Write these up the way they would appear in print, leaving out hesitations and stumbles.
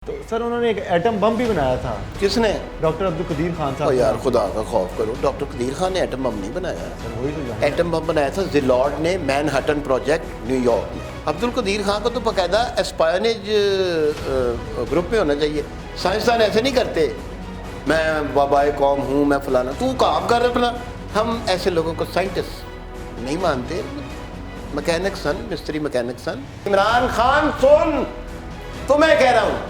تو سر انہوں نے ایک ایٹم بم بھی بنایا تھا. کس نے؟ ڈاکٹر عبدالقدیر خان صاحب. یار خدا کا خوف کرو، ڈاکٹر قدیر خان نے ایٹم بم نہیں بنایا. وہی تو جانا. ایٹم بم بنایا تھا زیلارڈ نے، مین ہٹن پروجیکٹ نیو یارک میں. عبدالقدیر خان کو تو باقاعدہ اسپائنیج گروپ میں ہونا چاہیے. سائنسدان ایسے نہیں کرتے میں بابائے قوم ہوں، میں فلانا. تو کام کر رہا اپنا. ہم ایسے لوگوں کو سائنٹسٹ نہیں مانتے. مکینک سن، مستری مکینک سن. عمران خان سن، تو میں کہہ رہا ہوں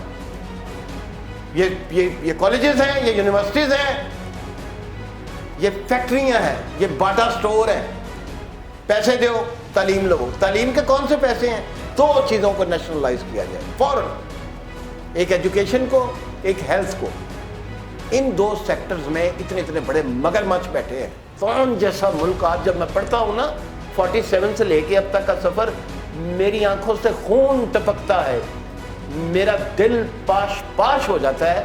یہ کالجز ہیں، یہ یونیورسٹیز ہیں، یہ فیکٹریاں ہیں، یہ باٹا سٹور ہے. پیسے دو، تعلیم لو. تعلیم کے کون سے پیسے ہیں؟ دو چیزوں کو نیشنلائز کیا جائے فوراً، ایک ایجوکیشن کو، ایک ہیلتھ کو. ان دو سیکٹرز میں اتنے بڑے مگرمچھ بیٹھے ہیں. کون جیسا ملک. آج جب میں پڑھتا ہوں نا 47 سے لے کے اب تک کا سفر، میری آنکھوں سے خون ٹپکتا ہے، میرا دل پاش ہو جاتا ہے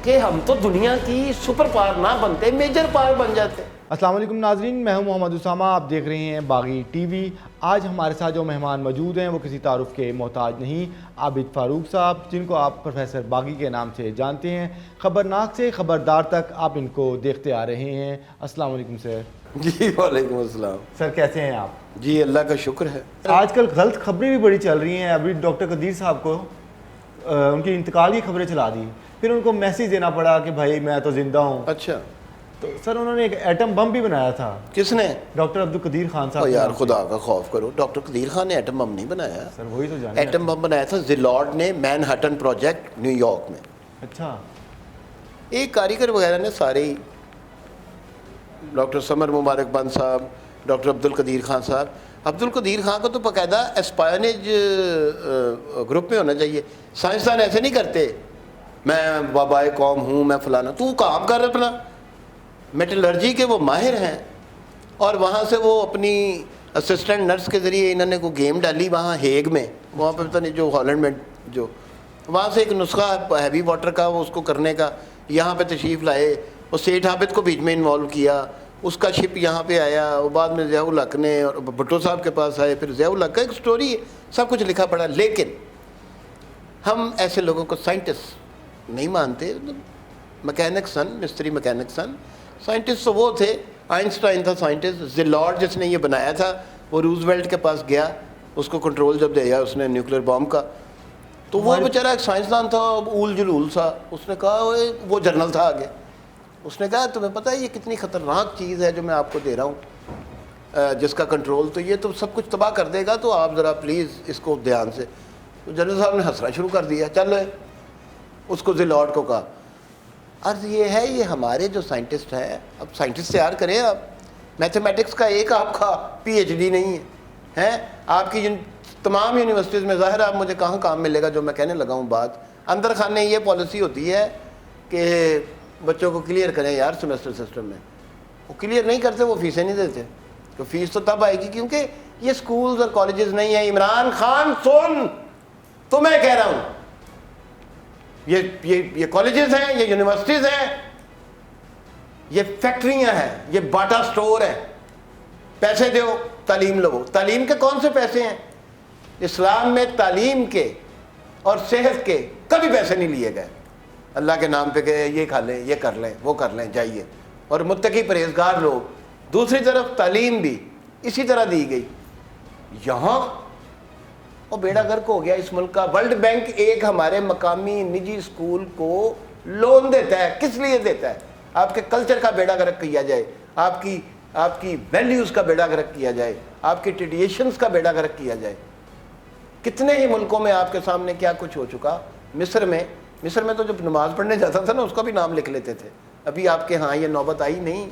کہ ہم تو دنیا کی سپر پاور نہ بنتے، میجر پاور بن جاتے. السلام علیکم ناظرین، میں ہوں محمد اسامہ، آپ دیکھ رہے ہیں باغی ٹی وی. آج ہمارے ساتھ جو مہمان موجود ہیں وہ کسی تعارف کے محتاج نہیں، عابد فاروق صاحب، جن کو آپ پروفیسر باغی کے نام سے جانتے ہیں. خبرناک سے خبردار تک آپ ان کو دیکھتے آ رہے ہیں. السلام علیکم سر. جی وعلیکم السلام. سر کیسے ہیں آپ؟ جی اللہ کا شکر ہے. آج کل غلط خبریں بھی بڑی چل رہی ہیں. ابھی ڈاکٹر قدیر صاحب کو ان کی انتقال کی خبریں چلا دی، پھر ان کو میسیج دینا پڑا کہ بھائی میں تو زندہ ہوں. اچھا. تو سر انہوں نے ایک ایٹم بم بھی بنایا تھا. کس نے؟ ڈاکٹر عبدالقدیر خان صاحب. یار خدا کا خوف کرو، ڈاکٹر قدیر خان نے ایٹم بم نہیں بنایا. سر وہی تو جانا. ایٹم بم بنایا تھا زیلارڈ نے، مین ہٹن پروجیکٹ نیو یارک میں. اچھا. ایک کاریگر وغیرہ نے سارے ہی، ڈاکٹر سمر مبارک بند صاحب، ڈاکٹر عبدالقدیر خان صاحب. عبدالقدیر خان کو تو باقاعدہ اسپائنیج گروپ میں ہونا چاہیے. سائنسدان ایسے نہیں کرتے میں بابائے قوم ہوں، میں فلانا. تو کام کر رہا اپنا. میٹلرجی کے وہ ماہر ہیں، اور وہاں سے وہ اپنی اسسٹنٹ نرس کے ذریعے انہوں نے کوئی گیم ڈالی وہاں ہیگ میں، وہاں پہ پتہ نہیں جو ہالینڈ میں، جو وہاں سے ایک نسخہ ہیوی واٹر کا وہ اس کو کرنے کا یہاں پہ تشریف لائے. وہ سیٹھ عابد کو بیچ میں انوالو کیا، اس کا شپ یہاں پہ آیا. وہ بعد میں ضیاء الحق نے اور بھٹو صاحب کے پاس آئے، پھر ضیاء الحق کا ایک سٹوری ہے، سب کچھ لکھا پڑا. لیکن ہم ایسے لوگوں کو سائنٹسٹ نہیں مانتے. مکینک سن، مستری مکینک سن. سائنٹسٹ تو وہ تھے، آئنسٹائن تھا سائنٹسٹ. زیلارڈ جس نے یہ بنایا تھا وہ روزویلٹ کے پاس گیا، اس کو کنٹرول جب دیا اس نے نیوکلیر بام کا، تو وہ بیچارہ ایک سائنسدان تھا اول جلول سا. اس نے کہا وہ جرنل تھا آگے، اس نے کہا تمہیں پتہ ہے یہ کتنی خطرناک چیز ہے جو میں آپ کو دے رہا ہوں، جس کا کنٹرول تو یہ تو سب کچھ تباہ کر دے گا، تو آپ ذرا پلیز اس کو دھیان سے. تو جنرل صاحب نے ہنسنا شروع کر دیا. چل اس کو زیلارڈ کو کہا عرض یہ ہے یہ ہمارے جو سائنٹسٹ ہیں، اب سائنٹسٹ تیار کریں آپ. میتھمیٹکس کا ایک آپ کا پی ایچ ڈی نہیں ہے آپ کی تمام یونیورسٹیز میں. ظاہر آپ مجھے کہاں کام ملے گا جو میں کہنے لگا ہوں بات. اندر خانے یہ پالیسی ہوتی ہے کہ بچوں کو کلیئر کریں یار سیمسٹر سسٹم میں. وہ کلیئر نہیں کرتے، وہ فیسیں نہیں دیتے. تو فیس تو تب آئے گی کیونکہ یہ سکولز اور کالجز نہیں ہیں. عمران خان سن، تو میں کہہ رہا ہوں یہ کالجز ہیں، یہ یونیورسٹیز ہیں، یہ فیکٹریاں ہیں، یہ باٹا سٹور ہے. پیسے دو، تعلیم لو. تعلیم کے کون سے پیسے ہیں؟ اسلام میں تعلیم کے اور صحت کے کبھی پیسے نہیں لیے گئے. اللہ کے نام پہ کہ یہ کھا لیں، یہ کر لیں، وہ کر لیں، جائیے. اور متقی پرہیزگار لوگ. دوسری طرف تعلیم بھی اسی طرح دی گئی. یہاں وہ بیڑا گرک ہو گیا اس ملک کا. ورلڈ بینک ایک ہمارے مقامی نجی اسکول کو لون دیتا ہے. کس لیے دیتا ہے؟ آپ کے کلچر کا بیڑا گرک کیا جائے، آپ کی ویلیوز کا بیڑا گرک کیا جائے، آپ کی ٹریڈیشنز کا بیڑا گرک کیا جائے. کتنے ہی ملکوں میں آپ کے سامنے کیا کچھ ہو چکا. مصر میں تو جب نماز پڑھنے جاتا تھا نا اس کا بھی نام لکھ لیتے تھے. ابھی آپ کے ہاں یہ نوبت آئی نہیں،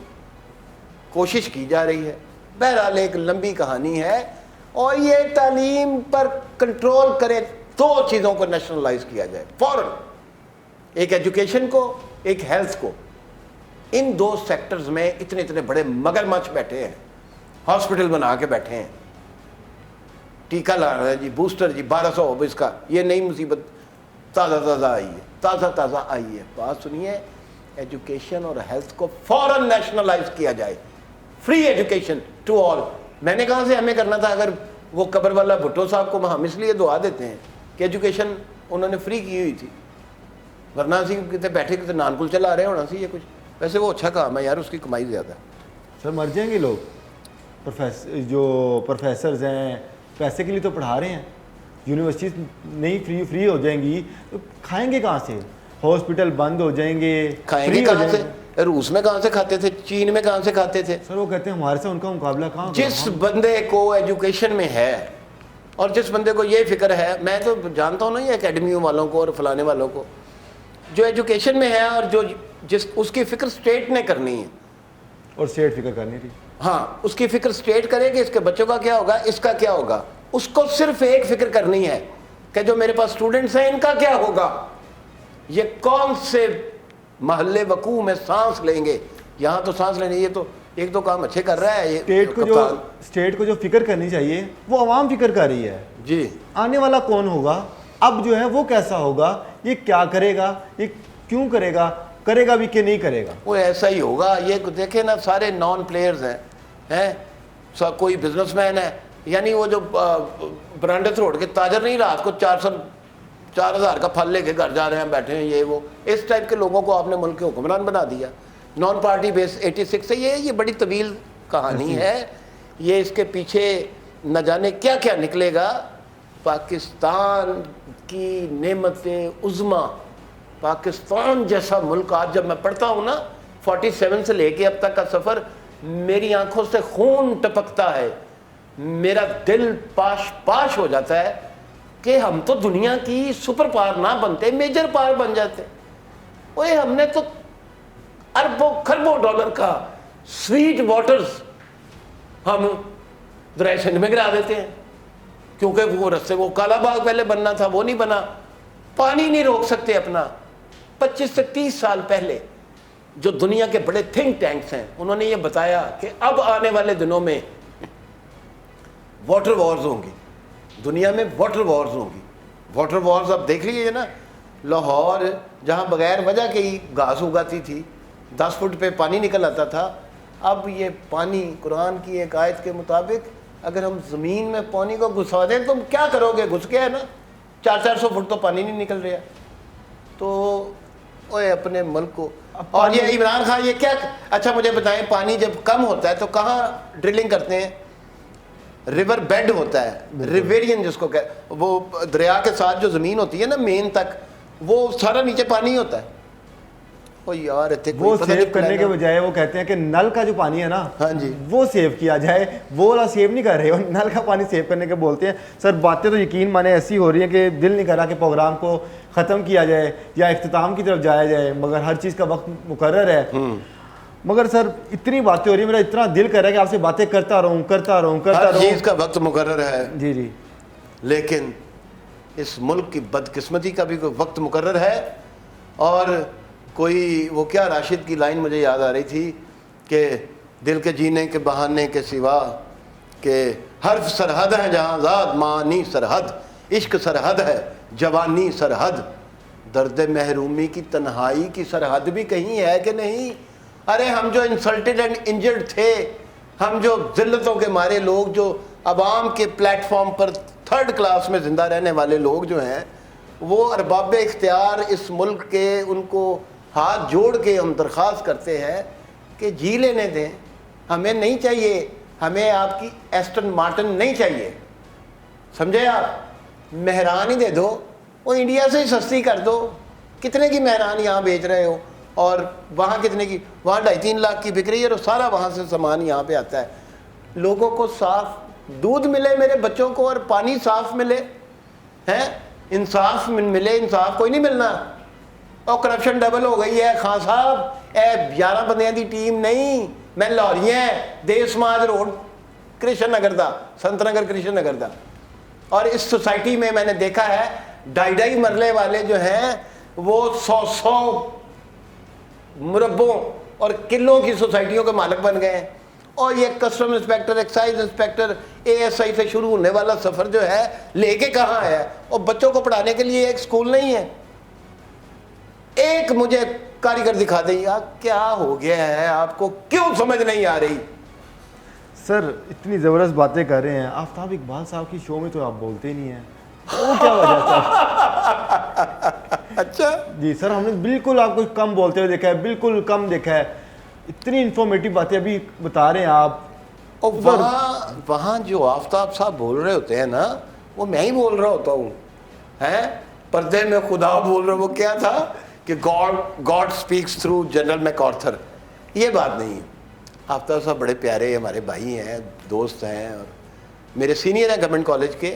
کوشش کی جا رہی ہے. بہرحال ایک لمبی کہانی ہے. اور یہ تعلیم پر کنٹرول کرے. دو چیزوں کو نیشنلائز کیا جائے فوراً، ایک ایجوکیشن کو، ایک ہیلتھ کو. ان دو سیکٹرز میں اتنے بڑے مگرمچھ بیٹھے ہیں، ہاسپٹل بنا کے بیٹھے ہیں. ٹیکہ لا رہا ہے جی، بوسٹر جی 1200 اس کا. یہ نئی مصیبت تازہ آئی ہے. بات سنیے، ایجوکیشن اور ہیلتھ کو فوراً نیشنلائز کیا جائے. Free education to all. میں نے کہاں سے ہمیں کرنا تھا؟ اگر وہ قبر والا بھٹو صاحب کو ہم اس لیے دعا دیتے ہیں کہ ایجوکیشن انہوں نے فری کی ہوئی تھی. ورنہ اسی کتے بیٹھے کتے نان کل چلا رہے ہونا سی یہ کچھ. ویسے وہ اچھا کام ہے یار, اس کی کمائی زیادہ ہے. سر مر جائیں گے لوگ, جو پروفیسرز ہیں پیسے کے لیے تو پڑھا رہے ہیں, یونیورسٹیز نہیں فری ہو جائیں گی تو کھائیں گے کہاں سے؟ ہاسپٹل بند ہو جائیں گے, کھائیں گے کہاں سے؟ روس میں کہاں سے کھاتے تھے, چین میں کہاں سے کھاتے تھے؟ سر وہ کہتے ہیں ہمارے سے ان کا مقابلہ کہاں. جس بندے کو ایجوکیشن میں ہے اور جس بندے کو یہ فکر ہے, میں تو جانتا ہوں نا یہ اکیڈمیوں والوں کو اور فلانے والوں کو, جو ایجوکیشن میں ہے اور جو اس کی فکر اسٹیٹ نے کرنی ہے, اور اسٹیٹ فکر کرنی تھی. ہاں اس کی فکر اسٹیٹ کرے کہ اس کے بچوں کا کیا ہوگا, اس کا کیا ہوگا. اس کو صرف ایک فکر کرنی ہے کہ جو میرے پاس اسٹوڈنٹس ہیں ان کا کیا ہوگا, یہ کون سے محلے وقوع میں سانس لیں گے. یہاں تو سانس لینے, یہ تو ایک دو کام اچھے کر رہا ہے یہ اسٹیٹ کو جو فکر کرنی چاہیے وہ عوام فکر کر رہی ہے. جی آنے والا کون ہوگا, اب جو ہے وہ کیسا ہوگا, یہ کیا کرے گا, یہ کیوں کرے گا بھی کہ نہیں کرے گا. وہ ایسا ہی ہوگا. یہ دیکھیں نا سارے نان پلیئرز ہیں, کوئی بزنس مین ہے, یعنی وہ جو برانڈس روڈ کے تاجر نہیں, رات کو 4,000 کا پھل لے کے گھر جا رہے ہیں, بیٹھے ہیں, یہ وہ اس ٹائپ کے لوگوں کو آپ نے ملک کے حکمران بنا دیا. نان پارٹی بیس 86 سے یہ بڑی طویل کہانی ہے. یہ اس کے پیچھے نہ جانے کیا کیا نکلے گا. پاکستان کی نعمت عظما, پاکستان جیسا ملک, آج جب میں پڑھتا ہوں نا 47 سے لے کے اب تک کا سفر, میری آنکھوں سے خون ٹپکتا ہے, میرا دل پاش ہو جاتا ہے کہ ہم تو دنیا کی سپر پاور نہ بنتے, میجر پاور بن جاتے. اوے ہم نے تو اربوں کھربوں ڈالر کا سویٹ واٹرز ہم دریائے سندھ میں گرا دیتے ہیں, کیونکہ وہ رستے, وہ کالا باغ پہلے بننا تھا وہ نہیں بنا. پانی نہیں روک سکتے اپنا. 25 سے 30 سال پہلے جو دنیا کے بڑے تھنک ٹینکس ہیں انہوں نے یہ بتایا کہ اب آنے والے دنوں میں واٹر وارز ہوں گی, دنیا میں واٹر وارز ہوں گی. واٹر وارز اب دیکھ لیجیے نا, لاہور جہاں بغیر وجہ کے ہی گھاس اگاتی تھی, 10 فٹ پہ پانی نکل آتا تھا, اب یہ پانی قرآن کی ایک آیت کے مطابق اگر ہم زمین میں پانی کو گھسا دیں تو کیا کرو گے, گھس گیا ہے نا, 400 فٹ تو پانی نہیں نکل رہا. تو اوے اپنے ملک کو, اور یہ عمران خان یہ کیا, اچھا مجھے بتائیں, پانی جب کم ہوتا ہے تو کہاں ڈرلنگ کرتے ہیں؟ ریور بیڈ ہوتا ہے, ریویرین جس کو وہ دریا کے ساتھ جو زمین ہوتی ہے نا مین تک, وہ سارا نیچے پانی ہوتا ہے. یار وہ سیو کرنے کے بجائے وہ کہتے ہیں کہ نل کا جو پانی ہے نا, ہاں جی, وہ سیو کیا جائے. وہ والا سیو نہیں کر رہے, وہ نل کا پانی سیو کرنے کے بولتے ہیں. سر باتیں تو یقین مانے ایسی ہو رہی ہیں کہ دل نہیں کر رہا کہ پروگرام کو ختم کیا جائے یا اختتام کی طرف جایا جائے, مگر ہر چیز کا وقت مقرر ہے. مگر سر اتنی باتیں ہو رہی ہیں, میرا اتنا دل کر رہا ہے کہ آپ سے باتیں کرتا رہوں. ہر چیز کا وقت مقرر ہے. جی, لیکن اس ملک کی بدقسمتی کا بھی کوئی وقت مقرر ہے. اور کوئی وہ کیا راشد کی لائن مجھے یاد آ رہی تھی کہ دل کے جینے کے بہانے کے سوا کہ حرف سرحد ہے جہاں ذات معنی سرحد, عشق سرحد ہے جوانی سرحد, درد محرومی کی تنہائی کی سرحد بھی کہیں ہے کہ نہیں. ارے ہم جو انسلٹڈ اینڈ انجرڈ تھے, ہم جو ذلتوں کے مارے لوگ, جو عوام کے پلیٹ فارم پر 3rd کلاس میں زندہ رہنے والے لوگ جو ہیں, وہ ارباب اختیار اس ملک کے, ان کو ہاتھ جوڑ کے ہم درخواست کرتے ہیں کہ جی لینے دیں. ہمیں نہیں چاہیے, ہمیں آپ کی ایسٹن مارٹن نہیں چاہیے, سمجھے آپ, مہران ہی دے دو, وہ انڈیا سے ہی سستی کر دو. کتنے کی مہران یہاں بیچ رہے ہو, اور وہاں کتنے کی, وہاں 2.5-3 لاکھ کی بک رہی ہے, اور سارا وہاں سے سامان یہاں پہ آتا ہے. لوگوں کو صاف دودھ ملے میرے بچوں کو, اور پانی صاف ملے, ہیں انصاف ملے. انصاف کوئی نہیں ملنا, اور کرپشن ڈبل ہو گئی ہے. خان صاحب, 11 بندیاں دی ٹیم نہیں, میں لاہوری ہیں, دیو سماج روڈ کرشن نگر دا, سنت نگر کرشن نگر دا. اور اس سوسائٹی میں نے دیکھا ہے 2.5 مرلے والے جو ہیں وہ 100 مربوں اور کلوں کی سوسائٹیوں کے مالک بن گئے ہیں. اور یہ custom inspector, excise inspector, ASI سے شروع ہونے والا سفر جو ہے لے کے کہاں ہے, اور بچوں کو پڑھانے کے لیے ایک سکول نہیں ہے. ایک مجھے کاریگر دکھا دیں یار, کیا ہو گیا ہے آپ کو, کیوں سمجھ نہیں آ رہی؟ سر اتنی زبردست باتیں کر رہے ہیں, آفتاب اقبال صاحب کی شو میں تو آپ بولتے ہی نہیں ہیں, وہ کیا وجہ اچھا جی سر، ہم نے بالکل آپ کو کم بولتے ہوئے دیکھا ہے، بالکل کم دیکھا ہے. اتنی انفارمیٹیو باتیں ابھی بتا رہے ہیں آپ. اور وہاں جو آفتاب صاحب بول رہے ہوتے ہیں نا، وہ میں ہی بول رہا ہوتا ہوں. ہیں پردے میں خدا بول رہا، وہ کیا تھا کہ God speaks through General MacArthur. یہ بات نہیں ہے. آفتاب صاحب بڑے پیارے ہمارے بھائی ہیں، دوست ہیں، اور میرے سینئر ہیں گورنمنٹ کالج کے.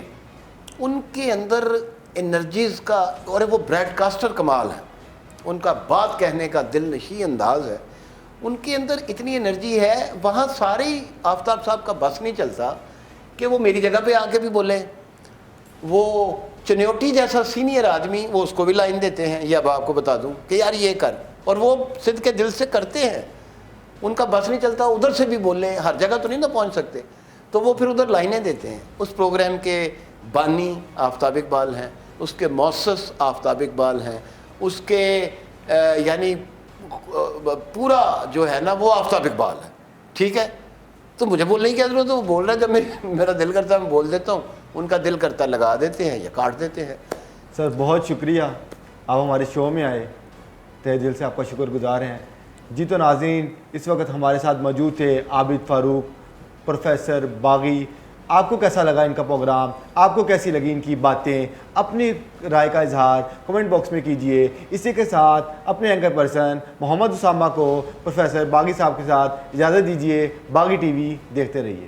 ان کے اندر انرجیز کا، اور وہ بریڈ کاسٹر کمال ہے. ان کا بات کہنے کا دل نشیں انداز ہے. ان کے اندر اتنی انرجی ہے، وہاں سارے آفتاب صاحب کا بس نہیں چلتا کہ وہ میری جگہ پہ آ کے بھی بولیں. وہ چنیوٹی جیسا سینئر آدمی، وہ اس کو بھی لائن دیتے ہیں، یہ اب آپ کو بتا دوں کہ یار یہ کر، اور وہ صدق کے دل سے کرتے ہیں. ان کا بس نہیں چلتا ادھر سے بھی بولیں، ہر جگہ تو نہیں نا پہنچ سکتے، تو وہ پھر ادھر لائنیں دیتے ہیں. اس پروگرام کے بانی آفتاب اقبال ہیں، اس کے مؤسس آفتاب اقبال ہیں، اس کے یعنی پورا جو ہے نا وہ آفتاب اقبال ہے. ٹھیک ہے، تو مجھے بولنے کی کیا ضرورت ہے؟ وہ بول رہا ہے، جب میرا دل کرتا ہے میں بول دیتا ہوں، ان کا دل کرتا لگا دیتے ہیں یا کاٹ دیتے ہیں. سر بہت شکریہ، آپ ہمارے شو میں آئے، تہ دل سے آپ کا شکر گزار ہیں. جی تو ناظرین، اس وقت ہمارے ساتھ موجود تھے عابد فاروق، پروفیسر باغی. آپ کو کیسا لگا ان کا پروگرام؟ آپ کو کیسی لگی ان کی باتیں؟ اپنی رائے کا اظہار کمنٹ باکس میں کیجئے. اسی کے ساتھ اپنے اینکر پرسن محمد اسامہ کو پروفیسر باغی صاحب کے ساتھ اجازت دیجئے. باغی ٹی وی دیکھتے رہیے.